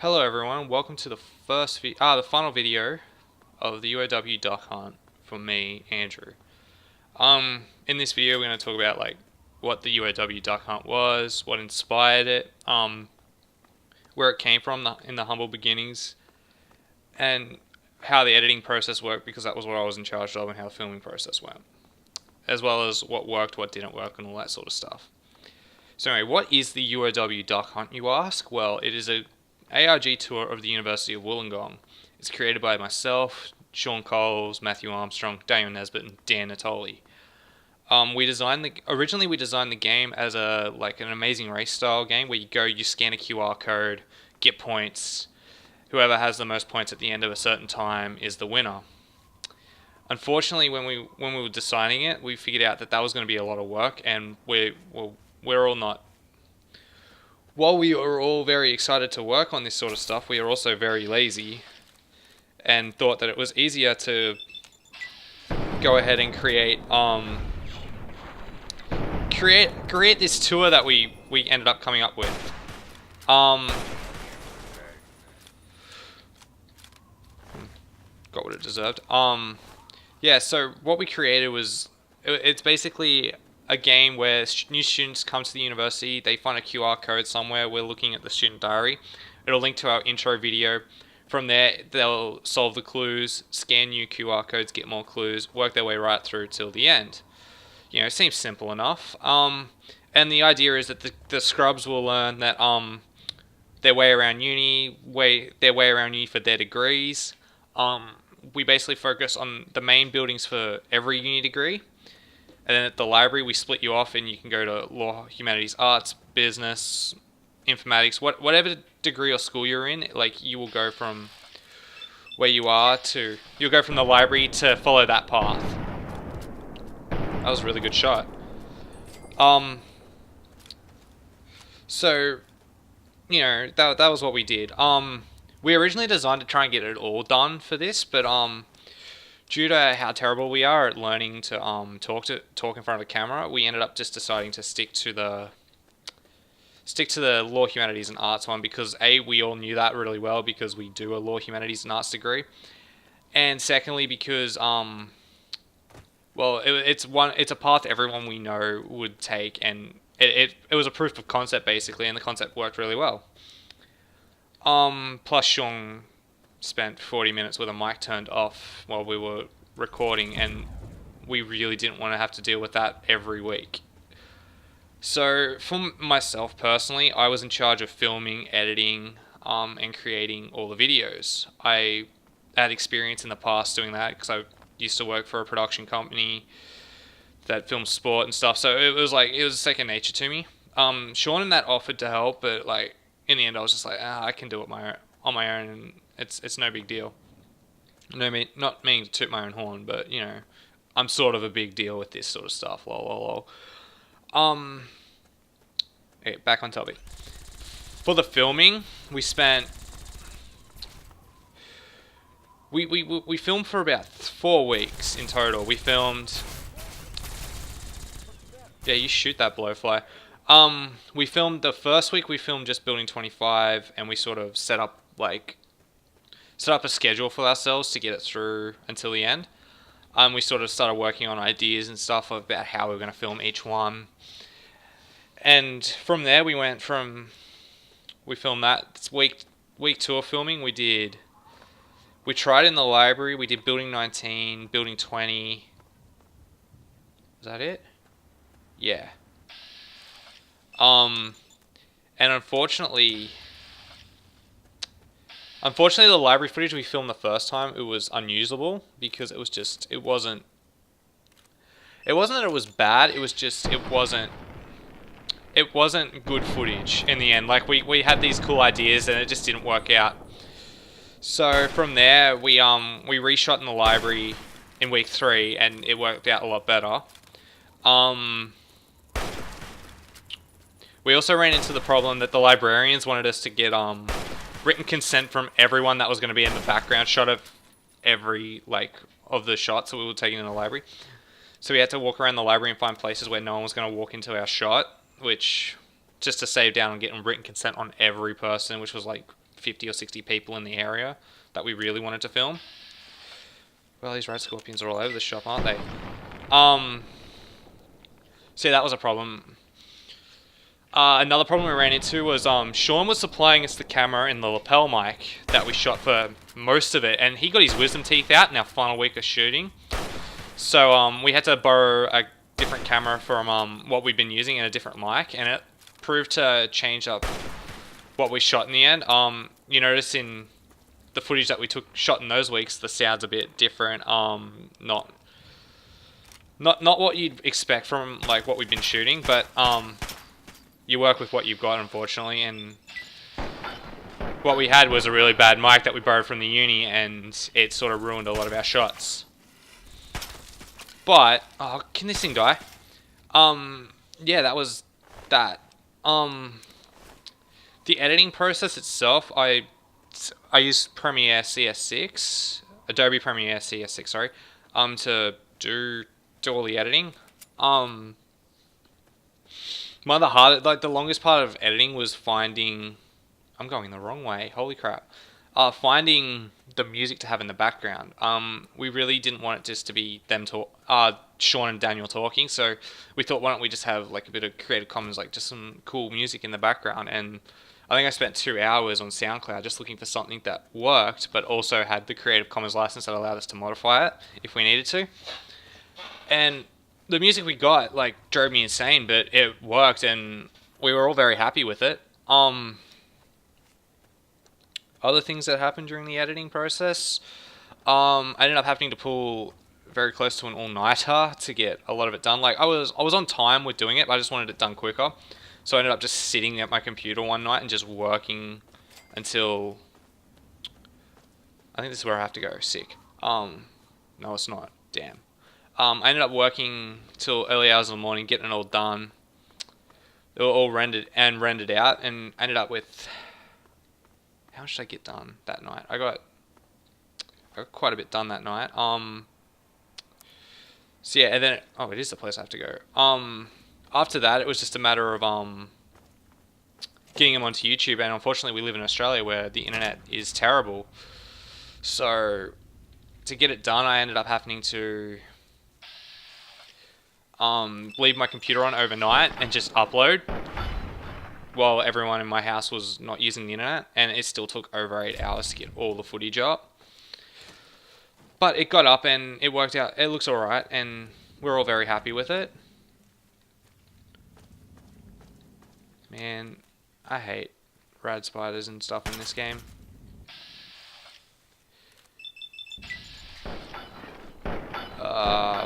Hello everyone, welcome to the final video of the UOW duck hunt from me, Andrew. In this video we're going to talk about what the UOW duck hunt was, what inspired it, where it came from in the humble beginnings, and how the editing process worked because that was what I was in charge of, and how the filming process went, as well as what worked, what didn't work, and all that sort of stuff. So anyway, what is the UOW duck hunt, you ask? Well, it is a ARG tour of the University of Wollongong. It's created by myself, Sean Coles, Matthew Armstrong, Daniel Nesbitt, and Dan Natoli. Originally we designed the game as an Amazing Race style game where you scan a QR code, get points. Whoever has the most points at the end of a certain time is the winner. Unfortunately, when we were designing it, we figured out that was going to be a lot of work, and we're all not. While we are all very excited to work on this sort of stuff, we are also very lazy, and thought that it was easier to go ahead and create this tour that we ended up coming up with. Got what it deserved. Yeah. So what we created was it's basically a game where new students come to the university, they find a QR code somewhere, we're looking at the student diary, it'll link to our intro video. From there, they'll solve the clues, scan new QR codes, get more clues, work their way right through till the end. You know, it seems simple enough. And the idea is that the scrubs will learn that their way around uni, for their degrees. We basically focus on the main buildings for every uni degree. And then at the library, we split you off, and you can go to law, humanities, arts, business, informatics, whatever degree or school you're in. Like, you will go from where you are you'll go from the library to follow that path. That was a really good shot. So, you know, that was what we did. We originally designed to try and get it all done for this, but due to how terrible we are at learning to talk in front of a camera, we ended up just deciding to stick to the law, humanities, and arts one because we all knew that really well because we do a law, humanities, and arts degree, and secondly because it's a path everyone we know would take, and it was a proof of concept basically, and the concept worked really well. Plus Sean spent 40 minutes with a mic turned off while we were recording, and we really didn't want to have to deal with that every week. So for myself personally, I was in charge of filming, editing, and creating all the videos. I had experience in the past doing that because I used to work for a production company that filmed sport and stuff, so it was second nature to me. Sean and that offered to help, but in the end I was just I can do it on my own, and it's no big deal. Not meaning to toot my own horn, but you know, I'm sort of a big deal with this sort of stuff. Lol. Okay, back on topic. For the filming, we spent we filmed for about 4 weeks in total. We filmed. Yeah, you shoot that blowfly. We filmed the first week. We filmed just building 25, and we sort of set up a schedule for ourselves to get it through until the end. We sort of started working on ideas and stuff about how we were going to film each one. And from there, we filmed that. Week 2 of filming, we tried in the library. We did building 19, building 20. Was that it? Yeah. And unfortunately, the library footage we filmed the first time, it was unusable because it wasn't that it was bad, it was just, it wasn't good footage in the end. Like, we had these cool ideas and it just didn't work out. So from there, we reshot in the library in week 3, and it worked out a lot better. We also ran into the problem that the librarians wanted us to get written consent from everyone that was going to be in the background shot of every of the shots that we were taking in the library. So we had to walk around the library and find places where no one was going to walk into our shot, which just to save down on getting written consent on every person, which was 50 or 60 people in the area that we really wanted to film. Well, these rat scorpions are all over the shop, aren't they? See, that was a problem. Another problem we ran into was Sean was supplying us the camera in the lapel mic that we shot for most of it, and he got his wisdom teeth out in our final week of shooting. So we had to borrow a different camera from what we'd been using and a different mic, and it proved to change up what we shot in the end. You notice in the footage that we shot in those weeks, the sound's a bit different. Not what you'd expect from like what we've been shooting, but you work with what you've got, unfortunately. And what we had was a really bad mic that we borrowed from the uni, and it sort of ruined a lot of our shots. But can this thing die? Yeah, that was that. The editing process itself, I use Premiere CS6, Adobe Premiere CS6, sorry, to do all the editing. One of the longest part of editing was finding, I'm going the wrong way, holy crap, finding the music to have in the background. We really didn't want it just to be them Sean and Daniel talking, so we thought, why don't we just have like a bit of Creative Commons, like just some cool music in the background. And I think I spent 2 hours on SoundCloud just looking for something that worked, but also had the Creative Commons license that allowed us to modify it if we needed to. And the music we got like drove me insane, but it worked, and we were all very happy with it. Other things that happened during the editing process, I ended up having to pull very close to an all-nighter to get a lot of it done. Like I was on time with doing it, but I just wanted it done quicker. So I ended up just sitting at my computer one night and just working until, I think this is where I have to go, sick. No, it's not, damn. I ended up working till early hours in the morning, getting it all done. They were all rendered out, and I ended up with, how much did I get done that night? I got quite a bit done that night. So yeah, and then, oh, it is the place I have to go. After that, it was just a matter of getting them onto YouTube, and unfortunately we live in Australia where the internet is terrible. So to get it done, I ended up having to leave my computer on overnight and just upload while everyone in my house was not using the internet, and it still took over 8 hours to get all the footage up. But it got up and it worked out. It looks alright, and we're all very happy with it. Man, I hate rad spiders and stuff in this game.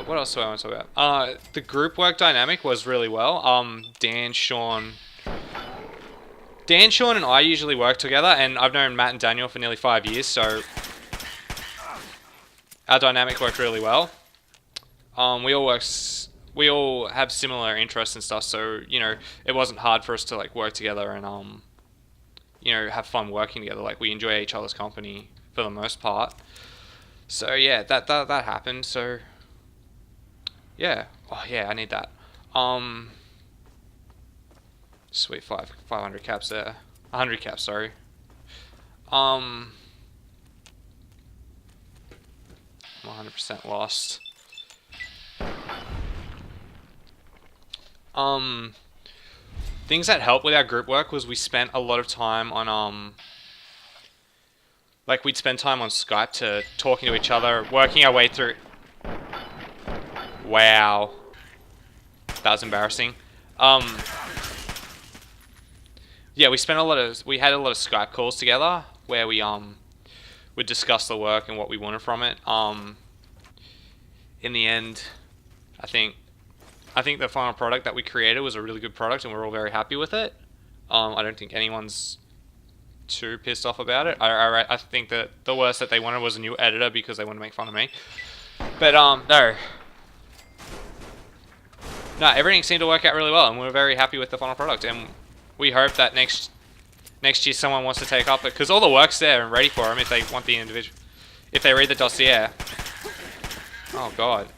What else do I want to talk about? The group work dynamic was really well. Dan, Sean, and I usually work together, and I've known Matt and Daniel for nearly 5 years, so our dynamic worked really well. We all have similar interests and stuff, so you know it wasn't hard for us to like work together and you know, have fun working together. Like we enjoy each other's company for the most part. So yeah, that happened. So yeah, oh yeah, I need that. Sweet 500 caps there, 100 caps, sorry. I'm 100% lost. Things that helped with our group work was we spent a lot of time on like we'd spend time on Skype to talking to each other, working our way through. Wow, that was embarrassing. Yeah, we had a lot of Skype calls together where we would discuss the work and what we wanted from it. In the end, I think the final product that we created was a really good product, and we're all very happy with it. I don't think anyone's too pissed off about it. I think that the worst that they wanted was a new editor because they wanted to make fun of me. But no, everything seemed to work out really well, and we're very happy with the final product. And we hope that next year someone wants to take up it, because all the work's there and ready for them if they want the individual, if they read the dossier. Oh god.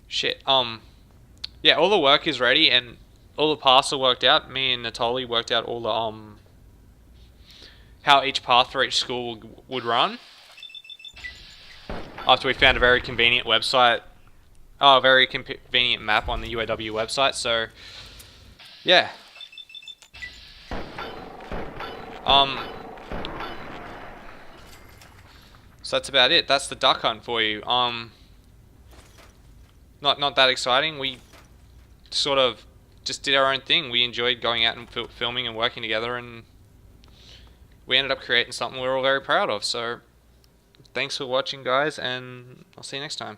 Shit. Yeah, all the work is ready, and all the paths are worked out. Me and Natoli worked out all the how each path for each school would run. After we found a very convenient website, a very convenient map on the UAW website. So yeah, um, so that's about it. That's the duck hunt for you. Not that exciting. We sort of just did our own thing. We enjoyed going out and filming and working together, and we ended up creating something we're all very proud of. So thanks for watching, guys, and I'll see you next time.